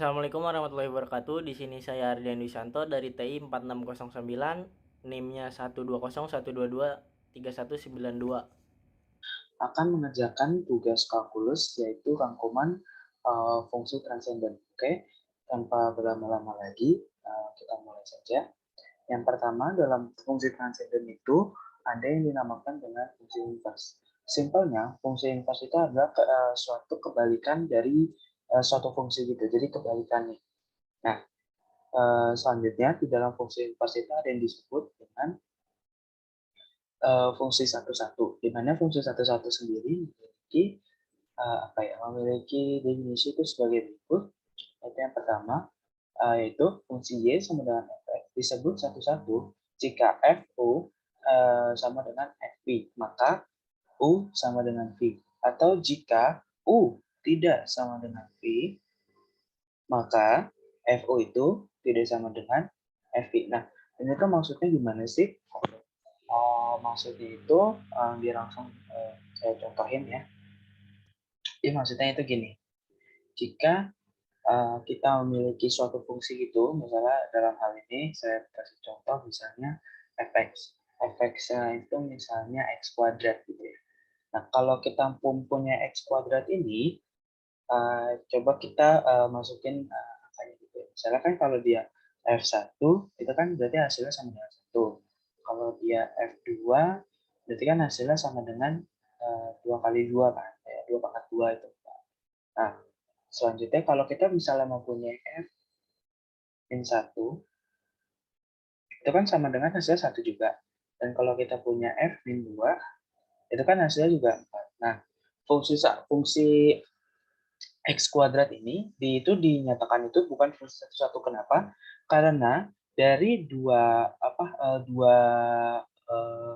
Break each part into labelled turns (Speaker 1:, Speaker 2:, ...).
Speaker 1: Assalamualaikum warahmatullahi wabarakatuh. Di sini saya Ardian Wisanto dari TI 4609, NIM-nya 12012239192.
Speaker 2: Akan mengerjakan tugas kalkulus yaitu rangkuman fungsi transenden. Oke, tanpa berlama-lama lagi, kita mulai saja. Yang pertama, dalam fungsi transenden itu ada yang dinamakan dengan fungsi inverse. Simpelnya, fungsi inverse itu adalah suatu kebalikan dari suatu fungsi gitu. Jadi kebalikannya. Nah, selanjutnya di dalam fungsi inverse itu ada yang disebut dengan fungsi satu-satu, di mana fungsi satu-satu sendiri memiliki memiliki definisi itu sebagai berikut. Yaitu yang pertama, yaitu fungsi y sama dengan fx disebut satu-satu jika fu sama dengan fv, maka u sama dengan v. Atau jika u tidak sama dengan v, maka fu itu tidak sama dengan fv. Nah, ini tuh maksudnya gimana sih? Maksudnya itu biar langsung saya contohin ya. Jadi maksudnya itu gini, jika kita memiliki suatu fungsi gitu, misalnya dalam hal ini saya kasih contoh misalnya fx. Fx-nya itu misalnya x kuadrat gitu ya. Nah, kalau kita punya x kuadrat ini, coba kita masukin angkanya gitu ya. Misalnya kan kalau dia f1, itu kan berarti hasilnya sama dengan 1. Kalau dia f2, berarti kan hasilnya sama dengan 2 kali 2 kan, ya, 2 pangkat 2 itu. Nah, selanjutnya kalau kita misalnya mempunyai f min 1, itu kan sama dengan hasilnya 1 juga. Dan kalau kita punya f min 2, itu kan hasilnya juga 4. Nah, fungsi x kuadrat ini itu dinyatakan itu bukan fungsi satu-satu. Kenapa? Karena dari dua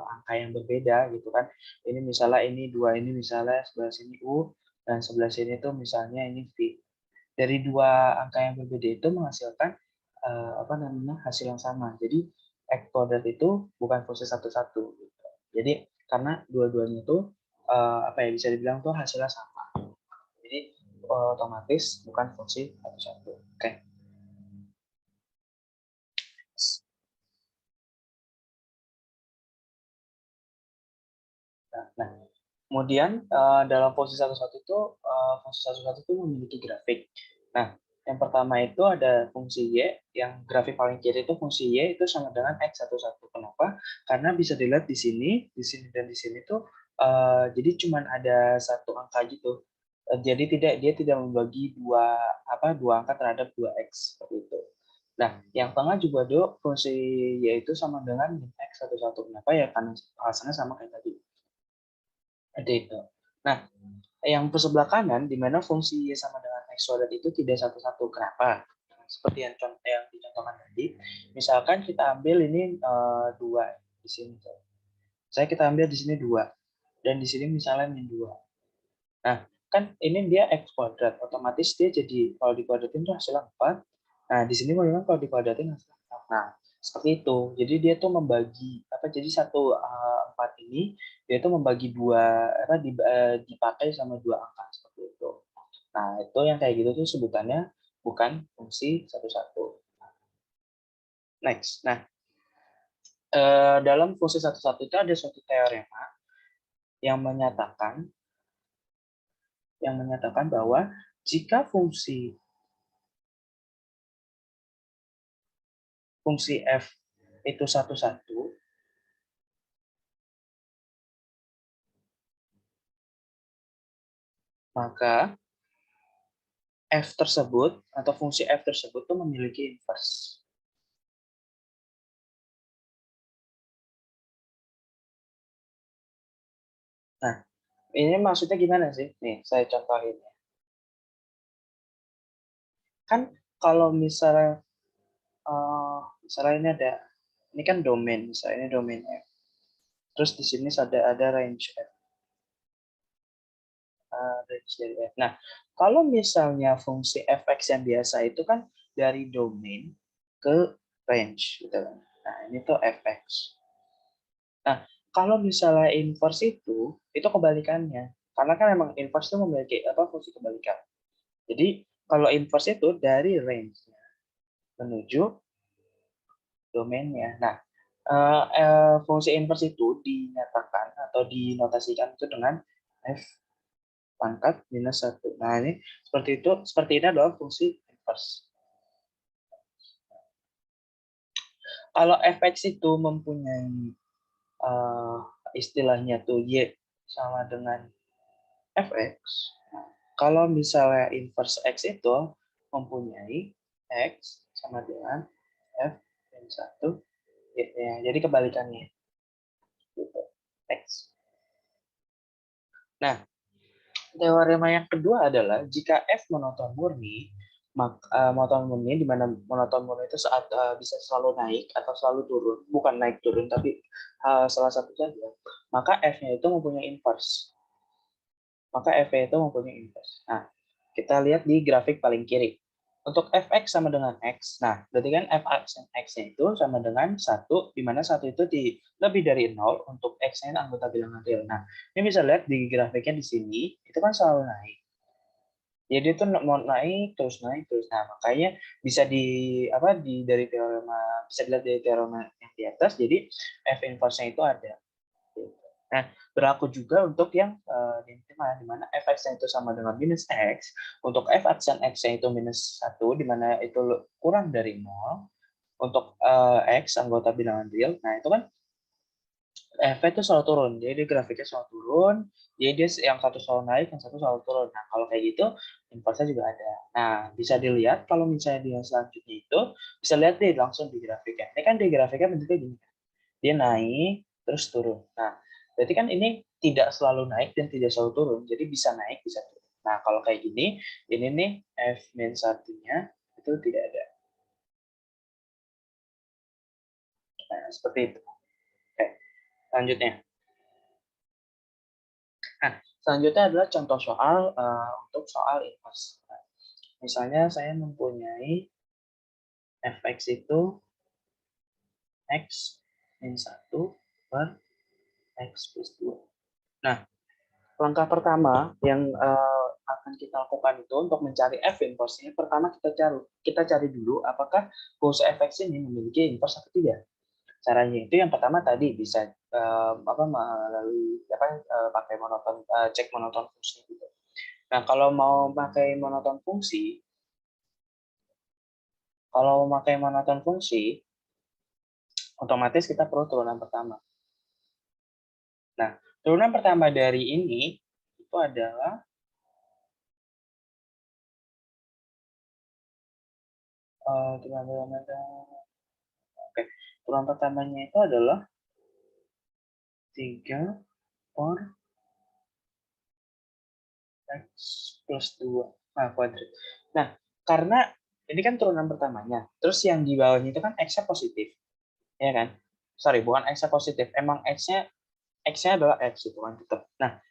Speaker 2: angka yang berbeda gitu kan. Ini misalnya ini dua, ini misalnya sebelah sini u dan sebelah sini tuh misalnya ini v. Dari dua angka yang berbeda itu menghasilkan hasil yang sama. Jadi x kuadrat itu bukan fungsi satu-satu. Gitu. Jadi karena dua-duanya itu bisa dibilang tuh hasilnya sama. Jadi otomatis bukan fungsi satu-satu. Oke. Nah, kemudian dalam fungsi satu-satu itu fungsi satu-satu itu memiliki grafik. Nah, yang pertama itu ada fungsi y, yang grafik paling kiri itu fungsi y itu sama dengan x11. Kenapa? Karena bisa dilihat di sini dan di sini tuh jadi cuma ada satu angka gitu. Jadi dia tidak membagi dua angka terhadap dua x seperti itu. Nah, yang tengah juga do fungsi y itu sama dengan x11. Kenapa ya? Karena alasannya sama kayak tadi. Ada itu. Nah, yang sebelah kanan, di mana fungsi y sama dengan x kuadrat itu tidak satu-satu. Kenapa? Seperti yang dicontohkan tadi, misalkan kita ambil ini 2 di sini. Saya kita ambil di sini 2 dan di sini misalnya min 2. Nah, kan ini dia x kuadrat, otomatis dia jadi kalau dikuadratin itu hasilnya 4. Nah, di sini memang kalau dikuadratin hasilnya 4. Nah, seperti itu. Jadi dia tuh membagi jadi satu 4 ini dia tuh membagi dua dipakai sama dua angka seperti itu. Nah, itu yang kayak gitu tuh sebutannya bukan fungsi satu-satu. Next. Nah, dalam fungsi satu-satu itu ada suatu teorema yang menyatakan bahwa jika fungsi f itu satu-satu, maka f tersebut atau fungsi f tersebut itu memiliki inverse. Nah, ini maksudnya gimana sih? Nih, saya contohin. Kan kalau misalnya ini ini kan domain, misalnya ini domain f. Terus di sini ada range f. Range dari f. Nah, kalau misalnya fungsi fx yang biasa itu kan dari domain ke range gitu kan. Nah, ini tuh fx. Nah, kalau misalnya inverse itu kebalikannya. Karena kan emang inverse itu memiliki fungsi kebalikan. Jadi Kalau inverse itu dari range-nya menuju domainnya. Nah, fungsi inverse itu dinyatakan atau dinotasikan itu dengan f pangkat minus 1. Nah, ini seperti ini adalah fungsi inverse. Kalau fx itu mempunyai istilahnya tuh y sama dengan fx. Nah, kalau misalnya inverse x itu mempunyai x sama dengan f min 1 y-nya. Jadi kebalikannya. Gitu. X. Nah, teorema yang kedua adalah jika f monoton murni, maka monoton murni di mana monoton murni itu saat bisa selalu naik atau selalu turun, bukan naik turun tapi salah satu saja, maka f-nya itu mempunyai inverse. Maka f-nya itu mempunyai inverse. Nah, kita lihat di grafik paling kiri. Untuk fx sama dengan x, nah berarti kan x-nya itu sama dengan 1, di mana 1 itu lebih dari 0 untuk x-nya anggota bilangan real. Nah, ini bisa lihat di grafiknya di sini, itu kan selalu naik. Jadi itu mau naik terus naik terus. Nah, makanya bisa dari teorema bisa dilihat dari teorema yang di atas. Jadi f inverse-nya itu ada. Nah, berlaku juga untuk yang di mana f(x) itu sama dengan minus x, untuk f aksen x-nya itu minus 1, di mana itu kurang dari 0, untuk x anggota bilangan real, nah itu kan f itu selalu turun, jadi grafiknya selalu turun, jadi dia yang satu selalu naik, yang satu selalu turun. Nah, kalau kayak gitu, inverse juga ada. Nah, bisa dilihat kalau misalnya di yang selanjutnya itu, bisa lihat deh langsung di grafiknya. Ini kan di grafiknya bentuknya gini, dia naik terus turun. Nah, berarti kan ini tidak selalu naik dan tidak selalu turun, jadi bisa naik bisa turun. Nah, kalau kayak gini, ini nih f min satunya itu tidak ada. Nah, seperti itu. Oke, selanjutnya. Nah, selanjutnya adalah contoh soal untuk soal inverse. Nah, misalnya saya mempunyai fx itu x min 1 per x plus 2. Nah, langkah pertama yang akan kita lakukan itu untuk mencari f inverse-nya, pertama kita cari dulu apakah fungsi fx ini memiliki inverse atau tidak. Caranya itu yang pertama tadi bisa melalui pakai monoton cek monoton fungsi gitu. Nah, kalau memakai monoton fungsi, otomatis kita perlu turunan pertama. Nah, turunan pertama dari ini itu adalah oke, turunan pertamanya itu adalah 3 per x plus 2 kuadrat. Nah, karena ini kan turunan pertamanya, terus yang di bawahnya itu kan x-nya positif, ya kan? Sorry, bukan x-nya positif, emang x-nya adalah x itu kan tetap. Nah,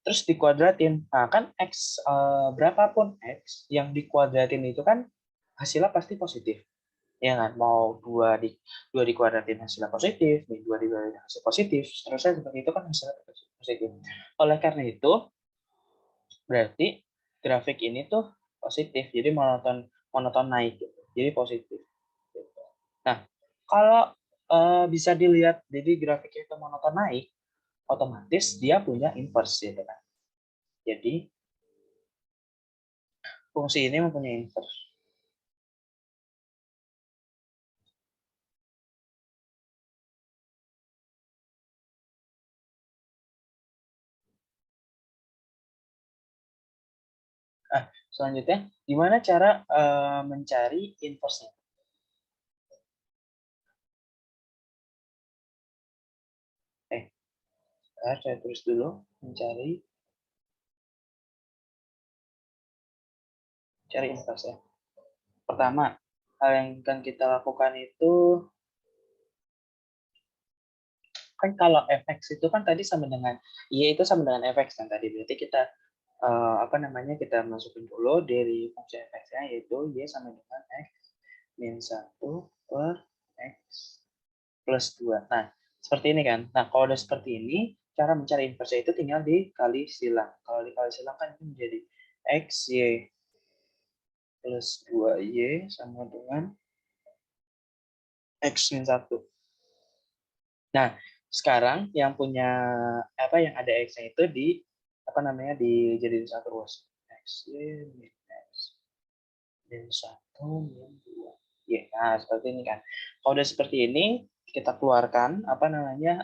Speaker 2: terus dikuadratin, nah kan x berapapun x yang dikuadratin itu kan hasilnya pasti positif, ya kan? Mau dua dikuadratin hasilnya positif, dua dikuadratin hasil positif, seterusnya seperti itu kan hasilnya positif. Oleh karena itu, berarti grafik ini tuh positif, jadi monoton monoton naik gitu. Jadi positif gitu. Nah, kalau bisa dilihat jadi grafiknya itu monoton naik, otomatis dia punya inverse gitu kan. Jadi fungsi ini mempunyai inverse. Selanjutnya, gimana cara mencari inverse-nya? Saya tulis dulu, cari inverse ya. Pertama, hal yang akan kita lakukan itu kan kalau fx itu kan tadi sama dengan y itu sama dengan fx kan tadi, berarti kita kita masukin dulu dari fungsi fx-nya yaitu y sama dengan x min 1 per x plus 2. Nah, seperti ini kan. Nah, kalau udah seperti ini, cara mencari inverse itu tinggal dikali silang. Kalau dikali silang kan itu menjadi x, y plus 2Y sama dengan X min 1. Nah, sekarang yang punya yang ada X-nya itu dijadiin satu terus. XY min X min 1 min 2. Ya, nah seperti ini kan. Kalau udah seperti ini, kita keluarkan Y-nya,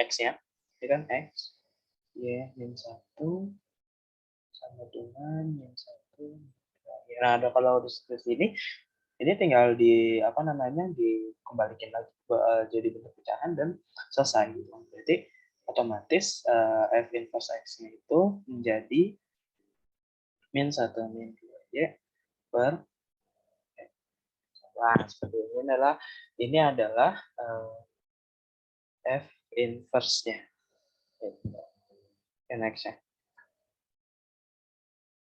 Speaker 2: X-nya. Ya kan, X, Y min 1 sama dengan min 1. Nah, kalau udah seperti ini tinggal dikembalikan lagi jadi bentuk pecahan dan selesai gitu. Berarti otomatis F inverse X-nya itu menjadi min 1 min 2Y per X. Nah, seperti ini adalah F inverse-nya. X-nya.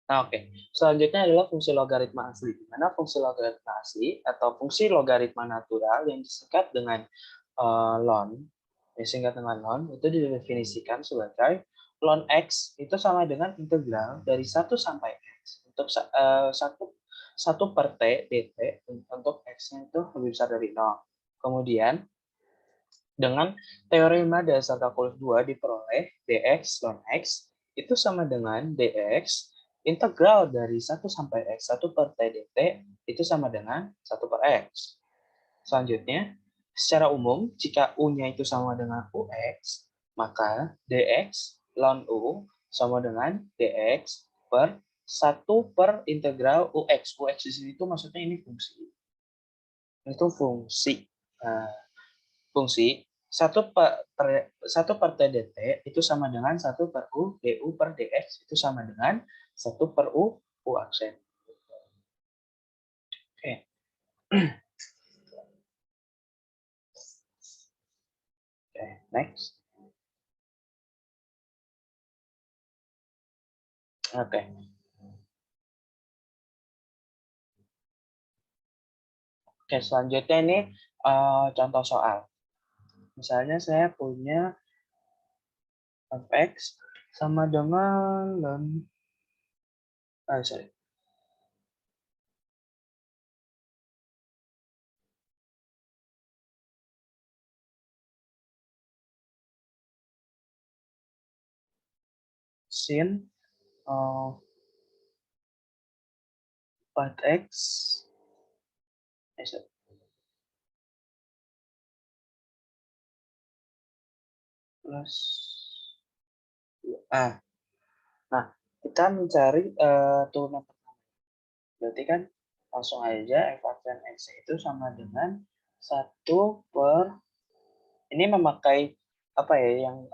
Speaker 2: Nah, oke. Selanjutnya adalah fungsi logaritma asli. Di mana fungsi logaritma asli atau fungsi logaritma natural yang disingkat dengan ln, itu didefinisikan sebagai ln x itu sama dengan integral dari 1 sampai x untuk satu per t dt untuk x-nya itu lebih besar dari 0. Kemudian dengan teorema dasar kalkulus 2 diperoleh dx ln x itu sama dengan dx integral dari 1 sampai x 1 per t dt itu sama dengan 1 per x. Selanjutnya, secara umum, jika U-nya itu sama dengan UX, maka dx ln U sama dengan dx per 1 per integral UX. UX di sini itu maksudnya ini fungsi. Itu fungsi. Nah, fungsi 1 per t dt itu sama dengan 1 per U du per dx itu sama dengan 1 per U aksen. Oke. Oke, next. Oke. Oke, selanjutnya ini contoh soal. Misalnya saya punya fx sama dengan sin 4x plus 2a. Nah, kita mencari turunan pertama. Berarti kan langsung aja f aksen x itu sama dengan 1 per ini memakai yang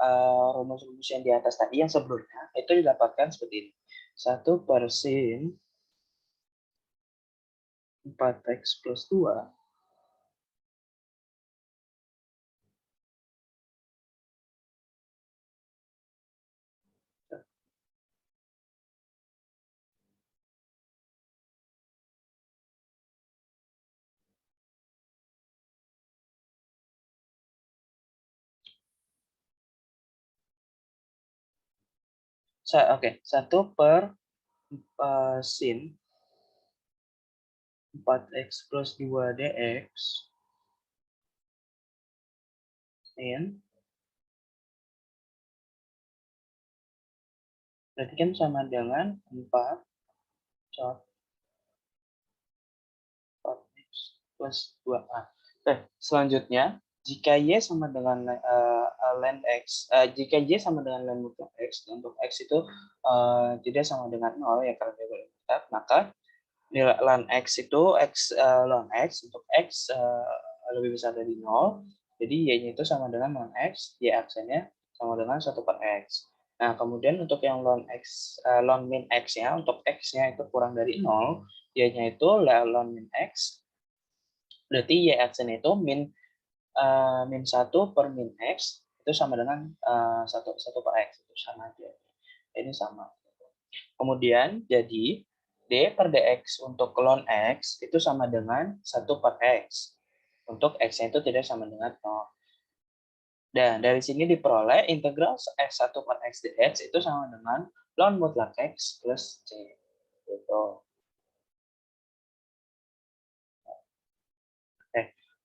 Speaker 2: rumus-rumus yang di atas tadi yang sebelumnya itu didapatkan seperti ini. 1 per sin 4x plus 2 1 per sin 4x plus 2 dx sin berarti kan sama dengan 4 4x plus 2a. Selanjutnya jika y sama dengan ln x, jika y sama dengan ln mutlak x, untuk x itu tidak sama dengan 0 ya karena dia bermutlak, maka nilai ln x itu ln x untuk x lebih besar dari 0, jadi y-nya itu sama dengan ln x, y aksennya sama dengan 1 per x. Nah, kemudian untuk yang ln x, ln min x-nya, untuk x-nya itu kurang dari 0, y-nya itu ln min x, berarti y aksennya itu min 1 per min x itu sama dengan 1 per x, itu sama aja. Ini sama. Kemudian jadi d per dx untuk ln x itu sama dengan 1 per x. Untuk x-nya itu tidak sama dengan 0. Dan dari sini diperoleh integral f1 per x dx itu sama dengan ln mutlak x plus c. Gitu.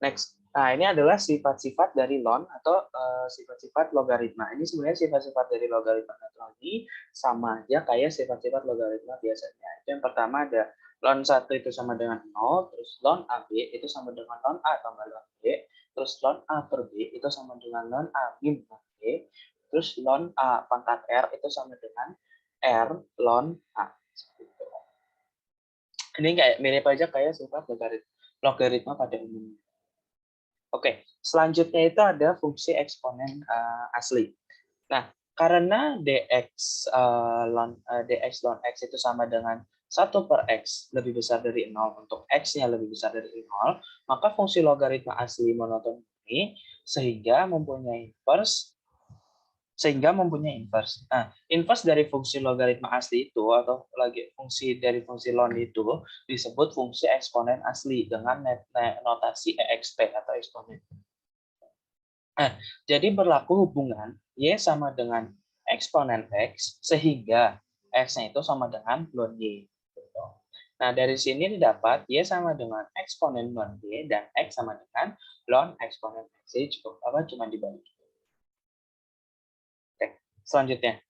Speaker 2: Next. Nah, ini adalah sifat-sifat dari ln atau sifat-sifat logaritma. Ini sebenarnya sifat-sifat dari logaritma natural ini sama aja kayak sifat-sifat logaritma biasanya. Itu yang pertama ada ln 1 itu sama dengan 0, terus ln AB itu sama dengan ln A tambah ln B, terus ln A per B itu sama dengan ln A min B, terus ln A pangkat R itu sama dengan R ln A. Ini kayak mirip aja kayak sifat logaritma pada umumnya. Oke, selanjutnya itu ada fungsi eksponen asli. Nah, karena dx ln x itu sama dengan 1 per x lebih besar dari 0 untuk x-nya lebih besar dari 0, maka fungsi logaritma asli monoton ini sehingga mempunyai inverse. Nah, inverse dari fungsi logaritma asli itu atau lagi fungsi dari fungsi ln itu disebut fungsi eksponen asli dengan notasi exp atau eksponen. Nah, jadi berlaku hubungan y sama dengan eksponen x sehingga x-nya itu sama dengan ln y. Nah, dari sini didapat y sama dengan eksponen ln y dan x sama dengan ln eksponen x. Jadi cuma dibalik. Selanjutnya,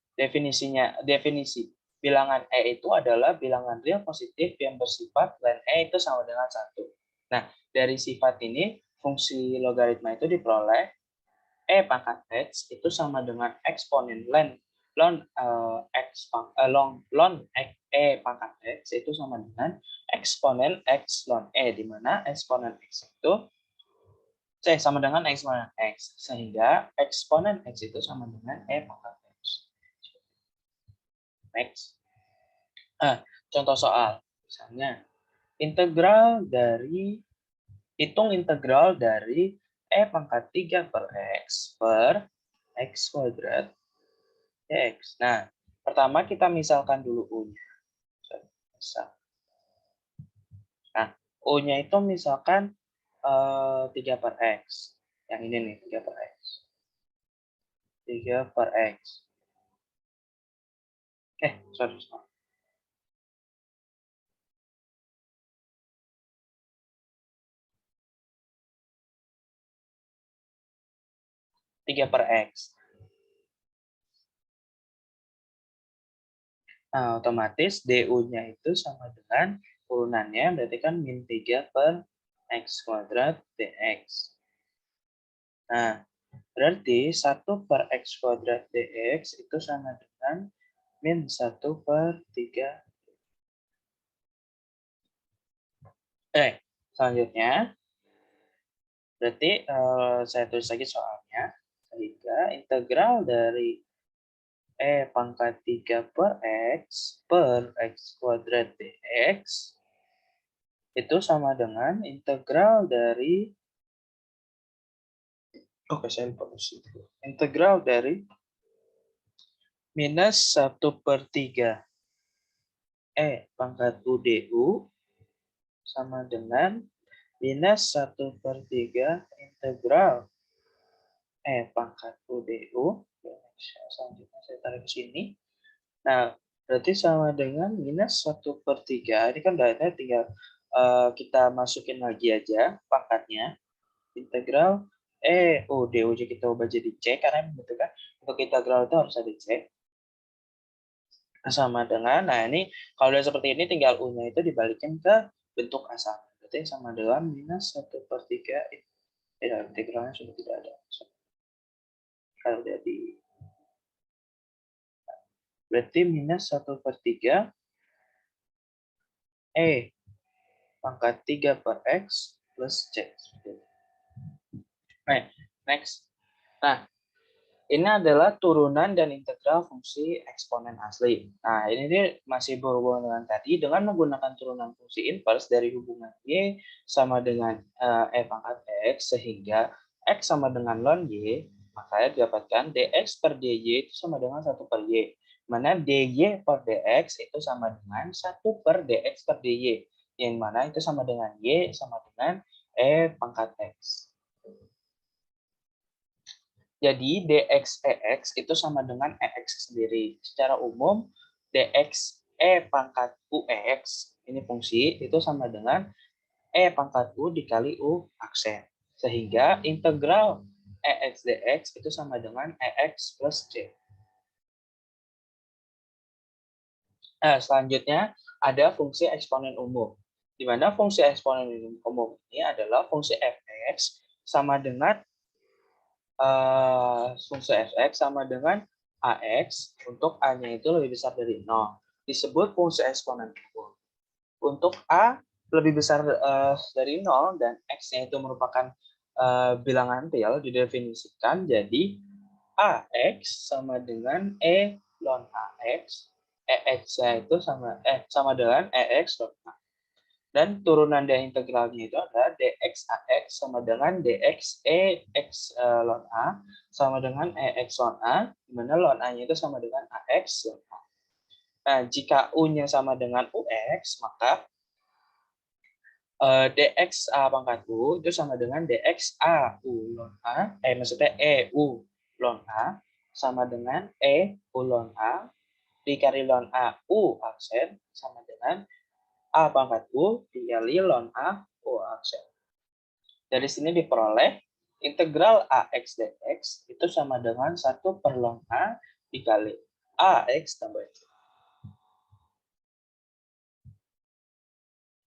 Speaker 2: definisi bilangan E itu adalah bilangan real positif yang bersifat ln E itu sama dengan 1. Nah, dari sifat ini, fungsi logaritma itu diperoleh E pangkat X itu sama dengan eksponen ln E pangkat X itu sama dengan eksponen X ln E, di mana eksponen X itu sama dengan eksponen X, sehingga eksponen X itu sama dengan E pangkat X. Next. Contoh soal. Misalnya, hitung integral dari E pangkat 3 per X kuadrat dx. Nah, pertama kita misalkan dulu U-nya. Nah, U-nya itu misalkan 3 per X. Yang ini nih, 3 per X. 3 per X. Sorry. 3 per X. Nah, otomatis DU-nya itu sama dengan turunannya, berarti kan min 3 per X kuadrat dx. Nah, berarti 1 per X kuadrat dx itu sama dengan min 1 per 3. Selanjutnya, berarti saya tulis lagi soalnya. Sehingga integral dari E pangkat 3 per X kuadrat dx itu sama dengan integral dari integral dari minus 1 per 3 E pangkat UDU sama dengan minus 1 per 3 integral E pangkat UDU. Selanjutnya saya tarik ke sini. Nah, berarti sama dengan minus 1 per 3. Ini kan berarti tinggal kita masukin lagi aja pangkatnya. Integral DU kita ubah jadi C karena membutuhkan untuk integral itu harus ada C. Sama dengan, nah ini kalau udah seperti ini tinggal U-nya itu dibalikin ke bentuk asal. Berarti sama dengan minus 1 per 3. Integralnya sudah tidak ada. Kalau udah berarti minus 1 per 3 E pangkat 3 per X plus C. Next. Nah, ini adalah turunan dan integral fungsi eksponen asli. Nah, ini dia masih berhubungan dengan tadi dengan menggunakan turunan fungsi inverse dari hubungan Y sama dengan E pangkat X sehingga X sama dengan ln Y, maka didapatkan dx per dy itu sama dengan 1 per Y. Mana dy per dx itu sama dengan 1 per dx per dy. Yang mana itu sama dengan Y sama dengan E pangkat X. Jadi dx EX itu sama dengan EX sendiri. Secara umum, dx E pangkat UX, ini fungsi, itu sama dengan E pangkat U dikali U aksen. Sehingga integral EX dx itu sama dengan EX plus C. Nah, selanjutnya ada fungsi eksponen umum. Di mana fungsi eksponen umum ini adalah fungsi fx sama dengan fungsi fx sama dengan ax untuk a-nya itu lebih besar dari 0. Disebut fungsi eksponen umum. Untuk a lebih besar dari 0 dan x-nya itu merupakan bilangan real didefinisikan jadi ax sama dengan ln ax, ex-nya itu sama dengan ex ln a. Dan turunan dari integralnya itu adalah dx ax sama dengan dx ex ln a sama dengan ex ln a, di mana ln a-nya itu sama dengan ax ln a. Nah, jika u-nya sama dengan ux, maka dx a pangkat u itu sama dengan dx a u ln a, maksudnya u ln a sama dengan u ln a dikali ln a u aksen sama dengan a pangkat u dikali ln a u aksen. Dari sini diperoleh integral ax dx itu sama dengan 1 per ln a dikali ax tambah x.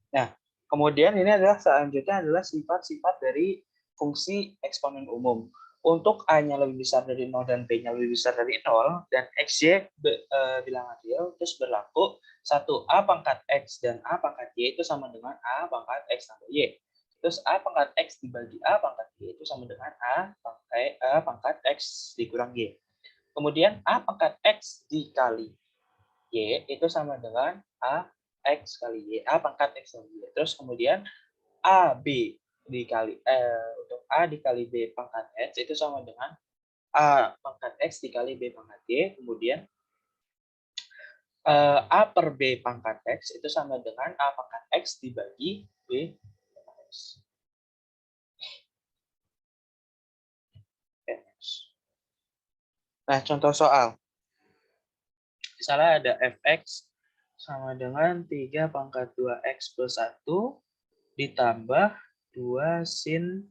Speaker 2: Nah, kemudian ini adalah selanjutnya adalah sifat-sifat dari fungsi eksponen umum. Untuk a-nya lebih besar dari 0 dan b-nya lebih besar dari 0 dan xy bilangan real, terus berlaku 1a pangkat x dan a pangkat y itu sama dengan a pangkat x tambah y. Terus a pangkat x dibagi a pangkat y itu sama dengan a pangkat x dikurang y. Kemudian a pangkat x dikali y itu sama dengan a x kali y, a pangkat x kali y. Terus kemudian a b dikali untuk a dikali b pangkat x itu sama dengan a pangkat x dikali b pangkat y. Kemudian a per b pangkat x itu sama dengan a pangkat x dibagi b pangkat x. Nah, contoh soal. Misalnya ada fx sama dengan 3 pangkat 2x plus 1 ditambah 2 sin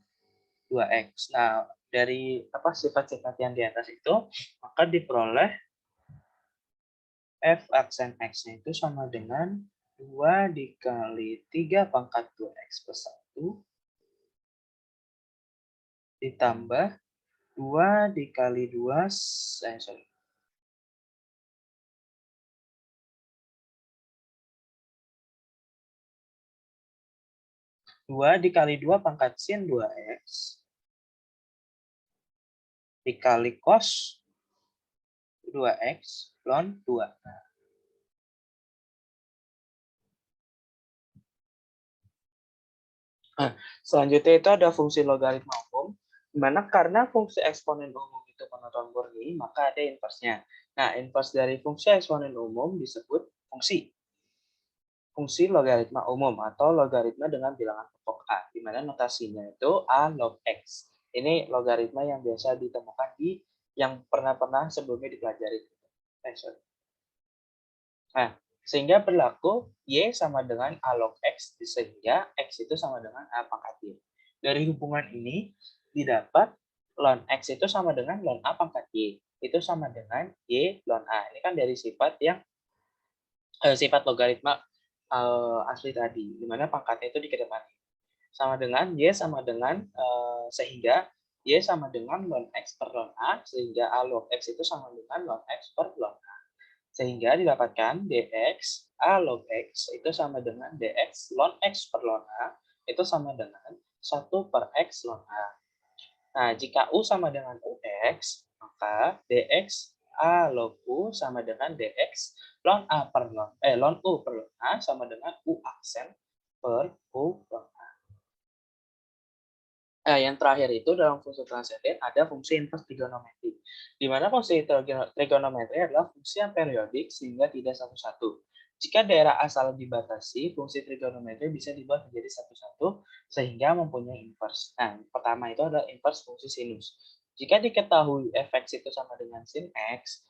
Speaker 2: 2x. Nah, dari sifat-sifat yang di atas itu, maka diperoleh f aksen x-nya itu sama dengan 2 dikali 3 pangkat 2x plus 1 ditambah 2 dikali 2 2 dikali 2 pangkat sin 2x dikali cos 2x ln 2. Nah, selanjutnya itu ada fungsi logaritma umum, di mana karena fungsi eksponen umum itu monoton murni, maka ada inversnya. Nah, inverse dari fungsi eksponen umum disebut fungsi logaritma umum atau logaritma dengan bilangan pokok a, di mana notasinya itu a log x. Ini logaritma yang biasa ditemukan di yang pernah sebelumnya dipelajari. Nah, sehingga berlaku y sama dengan a log x, sehingga x itu sama dengan a pangkat y. Dari hubungan ini didapat ln x itu sama dengan ln a pangkat y. Itu sama dengan y ln a. Ini kan dari sifat yang sifat logaritma asli tadi, di mana pangkatnya itu dikedepankan. Sama dengan y sama dengan sehingga y sama dengan ln x per ln a, sehingga a log x itu sama dengan ln x per ln a. Sehingga didapatkan dx a log x itu sama dengan dx ln x per ln a itu sama dengan 1 per x ln a. Nah, jika u sama dengan ux, maka dx a log u sama dengan dx ln a per ln u per ln a sama dengan u aksen per u ln a. Nah, yang terakhir itu dalam fungsi transenden ada fungsi inverse trigonometri. Di mana fungsi trigonometri adalah fungsi yang periodik sehingga tidak satu-satu. Jika daerah asal dibatasi, fungsi trigonometri bisa dibuat menjadi satu-satu sehingga mempunyai inverse. Nah, pertama itu adalah inverse fungsi sinus. Jika diketahui fx itu sama dengan sin x,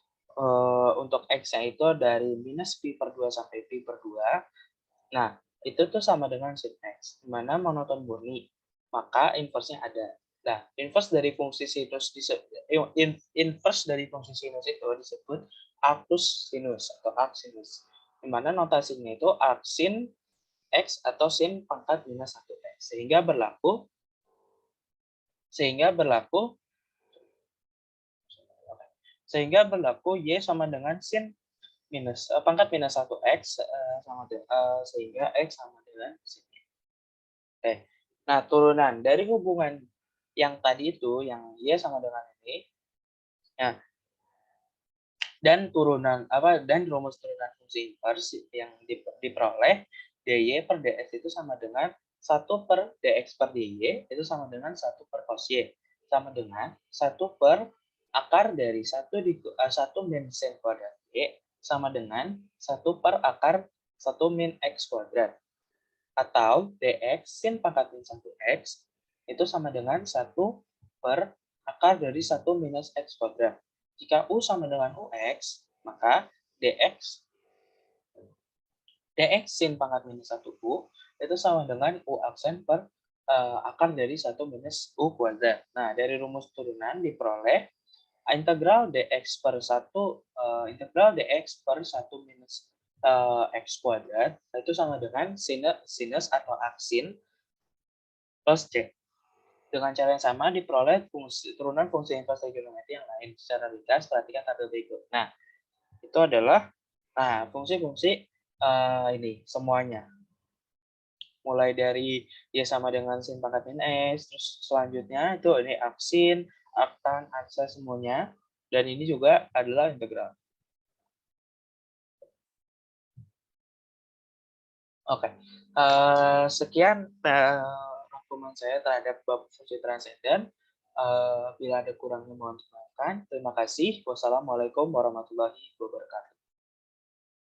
Speaker 2: untuk x-nya itu dari minus pi per 2 sampai pi per 2, nah, itu tuh sama dengan sin x, di mana monoton murni. maka inverse-nya ada. Nah, inverse dari fungsi sinus inverse dari fungsi sinus itu disebut arcus sinus atau arcsinus. Di mana notasinya itu arcsin X atau sin pangkat minus 1X. Sehingga berlaku Y sama dengan sin pangkat minus 1X sehingga X sama dengan sin. Oke. Nah, turunan dari hubungan yang tadi itu, yang Y sama dengan ini, nah, dan rumus turunan fungsi inverse yang diperoleh dy per dx itu sama dengan 1 per dx per dy itu sama dengan 1 per cos y sama dengan 1 per akar dari 1 min sin kuadrat y sama dengan 1 per akar 1 min x kuadrat, atau dx sin pangkat min 1x itu sama dengan 1 per akar dari 1 minus x kuadrat. Jika U sama dengan UX, maka dx sin pangkat minus 1U itu sama dengan U aksen per akar dari 1 minus U kuadrat. Nah, dari rumus turunan diperoleh integral dx per 1 minus x kuadrat itu sama dengan sinus atau aksin plus c. Dengan cara yang sama diperoleh turunan fungsi inverse trigonometri yang lain. Secara ringkas, perhatikan tabel berikut. Nah, itu adalah fungsi-fungsi ini semuanya. Mulai dari Y sama dengan sin pangkat min X, terus selanjutnya itu ini aksin, aktan, aksa semuanya. Dan ini juga adalah integral. Oke. Sekian rangkuman saya terhadap bab fungsi transenden. Bila ada kurangnya mohon dimaafkan. Terima kasih. Wassalamualaikum warahmatullahi wabarakatuh.